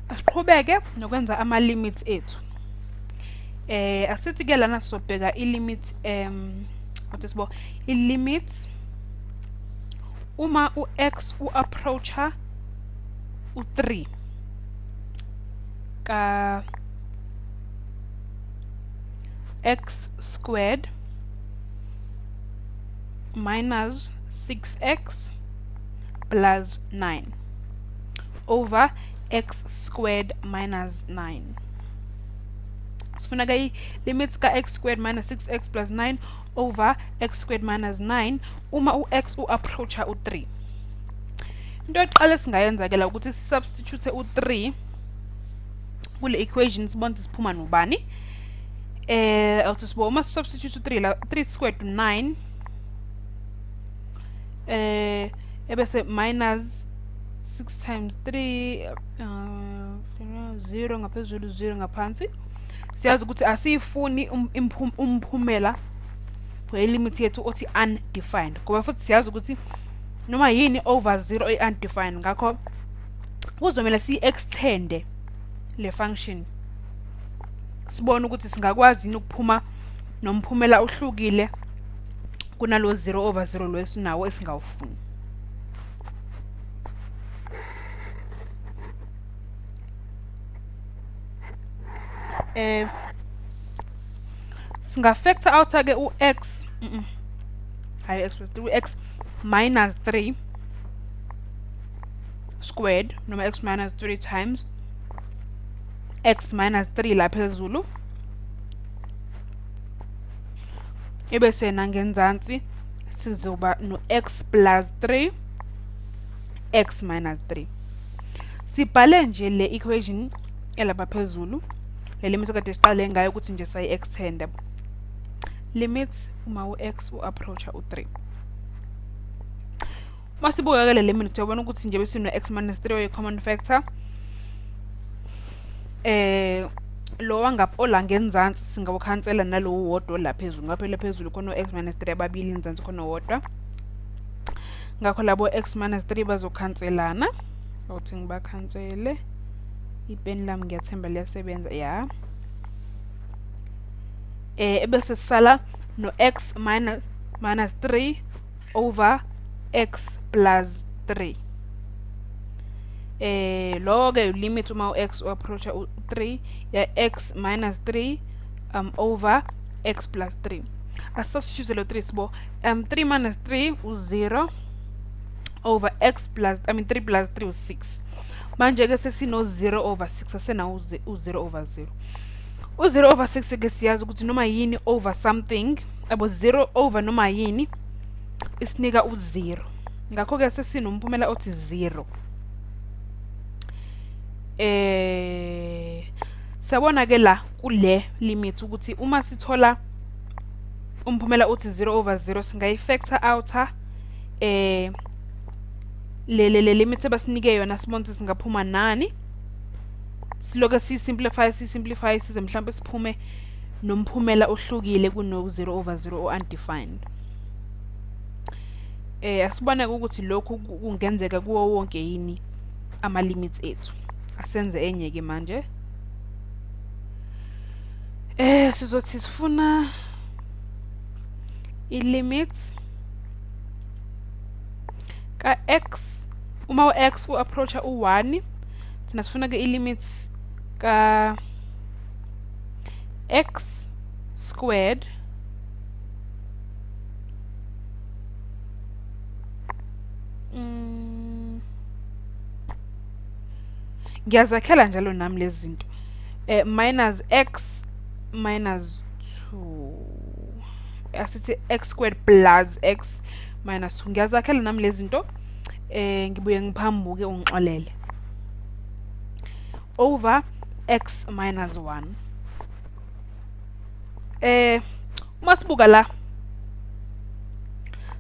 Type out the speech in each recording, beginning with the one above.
asiqhubeke nokwenza ama limits ethu. Asithi ke lana sobheka i-limit what sibo i-limit uma u-x u-approacha u-3 ka x squared minus 6x plus 9 over x squared minus 9. Sifuna ke limits ka x squared minus 6x plus 9 over x squared minus 9 uma u-x u-approacha u-3. Into eqala singayenza ke la ukuthi substitute u-3 kule equation sibone siphuma nobani. Awuthi sibo uma substitute u-3 la 3 squared to 9 ebese minus 6 times 3 0 ngaphezulu 0 ngaphansi. Siyazi ukuthi asifuni umphumela we-limit yethu othi undefined ngoba futhi siyazi ukuthi noma yini over 0 undefined, ngakho kuzomela si-extende le function sibone ukuthi singakwazi ukuphuma nomphumela ohlukile kunalo 0 over 0 lo esinawo esingawufuni. Singa factor out ke u-x hayi x plus 3 u-x minus 3 squared noma x minus 3 times x minus 3 la phezulu ebese nangenzansi sizoba no x plus 3 x minus 3. Sibhale nje le equation elapha phezulu le limit kade siqale ngayo ukuthi nje sayi extend limit uma u-x u-approacha u-3. Masibuka ke le limit uyabona ukuthi nje besino x minus 3 oyi common factor lo wangapola ngenzansi singawukhansela nalowo wodwa la phezulu ngaphela phezulu khona x minus 3 ababili ngenzansi khona wodwa, ngakho labo x minus 3 bazokhanselana. Awuthi ngibakhansele ipeni lami ngiyathemba liyasebenza ya. Ebese sisala no x minus 3 over x plus 3. Lo ke limit uma u-x u-approacha u-3 ya x minus 3 over x plus 3. Asubstitute lo 3 sibo 3 minus 3 u-0 over x plus 3 plus 3 u-6. Manje ke sesino 0 over 6 asena u-0 over 0. U-0 over 6 ke siyazi ukuthi noma yini over something abo 0 over noma yini isinika u-0, ngakho ke sesinomphumela othi 0. Siyabona ke la kule limit ukuthi uma sithola umphumela othi 0 over 0 singayifactor outer le limit ebasinike yona sibone singaphuma nani. Siloke simplify size mhlawumbe siphume nomphumela ohlukile kuno 0 over 0 undefined. Asibone ukuthi lokhu kungenzeka kuwo wonke yini ama limits ethu. Asenze enye ke manje sizothi sifuna i-limit ka x uma u-x u-approacha u-1 thina sifuna ke i-limits ka x squared ngiyazakhela njalo nami lezi zinto minus x minus 2 asithi x squared plus x minus 2 ngiyazakhela nami lezi zinto ngibuye ngiphambuke ungixolele over x minus 1. Uma sibuka la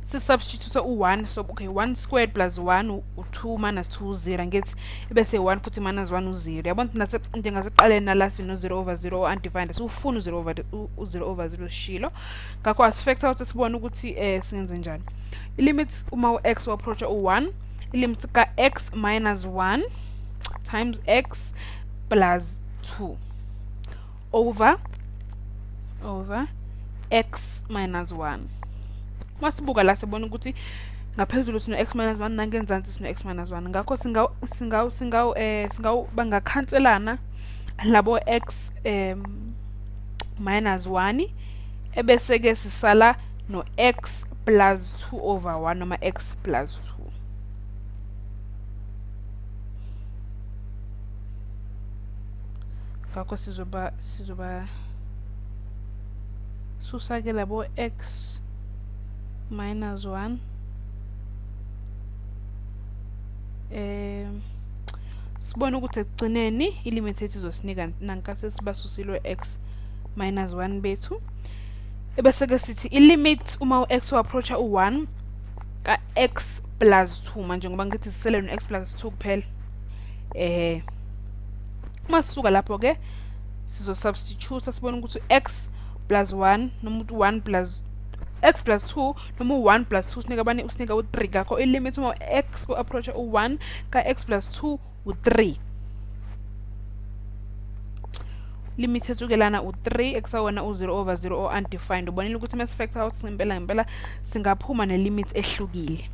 si-substitute u-1 so okay 1 squared plus 1 u-2 minus 2 0 ngithi ebese 1 futhi minus 1 u-0. Yabona njengasekuqaleni nala sino 0 over 0 undefined siwufuna u-0 over 0 shilo, ngakho asifactor out sibone ukuthi singenze njani. I-limit uma u-x u-approacha u-1 i-limit ka x minus 1 times x plus 2 over x minus 1. Masibuka la sibona ukuthi ngaphezulu sino x minus 1 nangenzansi sino x minus 1. Ngakho bangakhanselana labo x minus 1 ebese ke sisala no x plus 2 over 1 noma x plus 2. Ngakho sizoba susake labo x minus 1 sibona ukuthi ekugcineni ilimit yethu izosinika nankase sibasusile x minus 1 bethu ebese ke sithi ilimit uma x approacha u1 ka x plus 2 manje ngoba ngithi sisele no x plus 2 kuphela masisuka lapho ke sizo substitute sibona ukuthi x plus 1 noma 1 plus x plus 2 noma 1 plus 2 sinika bani usinika u3 ngakho ilimit uma x ku approach u1 ka x plus 2 u3 limit yethu ke lana u3 x awona u0 over 0 or undefined ubonile ukuthi mas factor out ngempela singaphuma nelimit ehlukile.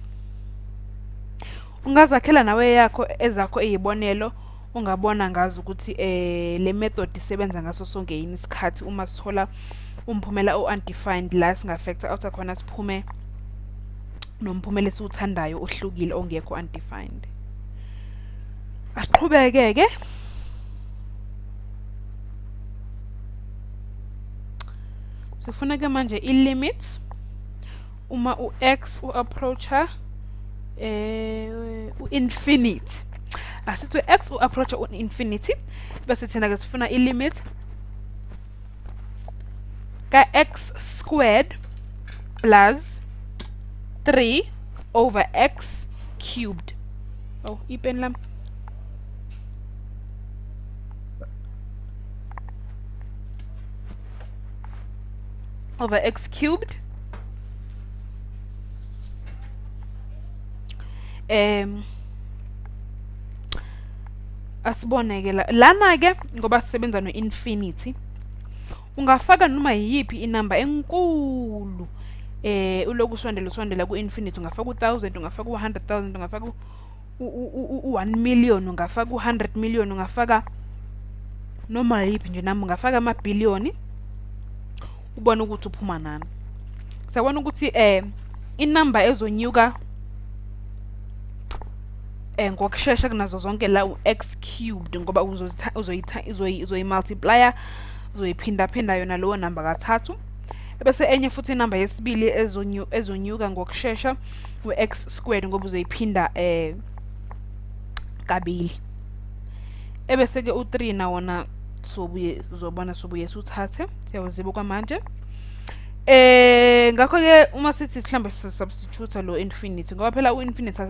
Ungazakhela nawe yakho ezakho ezibonelo ungabona ngazi ukuthi le method isebenza ngaso sonke yini isikhathi uma sithola umphumela undefined la singa factor out khona siphume nomphumela esiwuthandayo ohlukile ongekho undefined. Asiqhubeke ke sifuna ke manje ilimit uma x approacha infinity asithi x approacha infinity bese thina ke sifuna ilimit ka x squared plus 3 over x cubed. Oh, ipen lam over x cubed asibone ke lana ke ngoba sisebenza no infinity ungafaka noma yipi inamba enkulu uloku usondela ku infinity ungafaka u1000 ungafaka u100000 ungafaka u1 million ungafaka u100 million ungafaka noma yipi nje namba ungafaka amabhillion ubone ukuthi uphuma nani. Siyabona ukuthi inamba ezonyuka ngokusheshsha kunazo zonke la x cubed ngoba uzoyimultiplier uzoyiphinda yona lowo namba kathathu bese enye futhi inamba yesibili ezonyuka ngokusheshsha x squared ngoba uzoyiphinda kabili ebese ke u3 nawona sobuye uzobona sobuye suthathe siyawazibuka manje ngakho ke uma sithi mhlambe substitute lo infinity ngoba phela u-infinity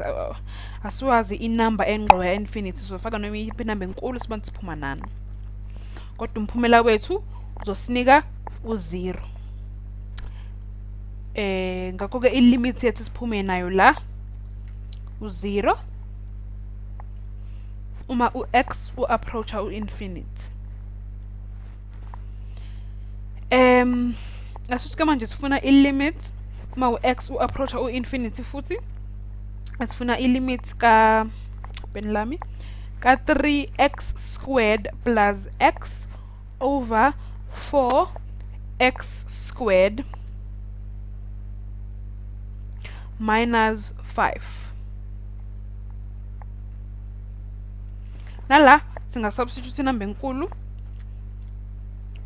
asiwazi inamba engqo ya infinity sofaka noma inamba enkulu sibantu siphuma nani kodwa umphumela wethu uzosinika u0 ngakho ke ilimit yethu siphume nayo la u0 uma u-x approacha u-infinity. Asifika manje sifuna ilimit uma u-x approacha u-infinity futhi asifuna ilimit ka benlami ka 3x squared plus x over 4x squared minus 5. Nala singa substitute inamba enkulu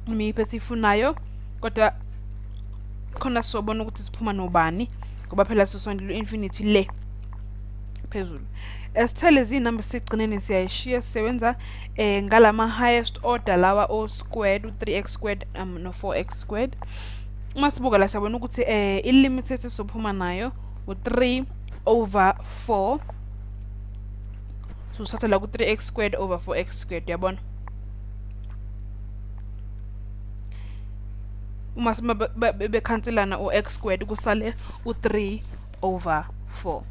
noma isifunayo kodwa khona sobona ukuthi siphuma nobani ngoba phela sisondela infinity le phezulu. Esithele izinamba sigcinene siyayishiya sisebenza ngalama highest order lawa o squared u3x squared no 4x squared. Uma sibuka la siyabona ukuthi ilimit yethu sophuma nayo u3 over 4 so satha la ku 3x squared over 4x squared yabona. Uma bekhanselana o x squared kusale u3 over 4.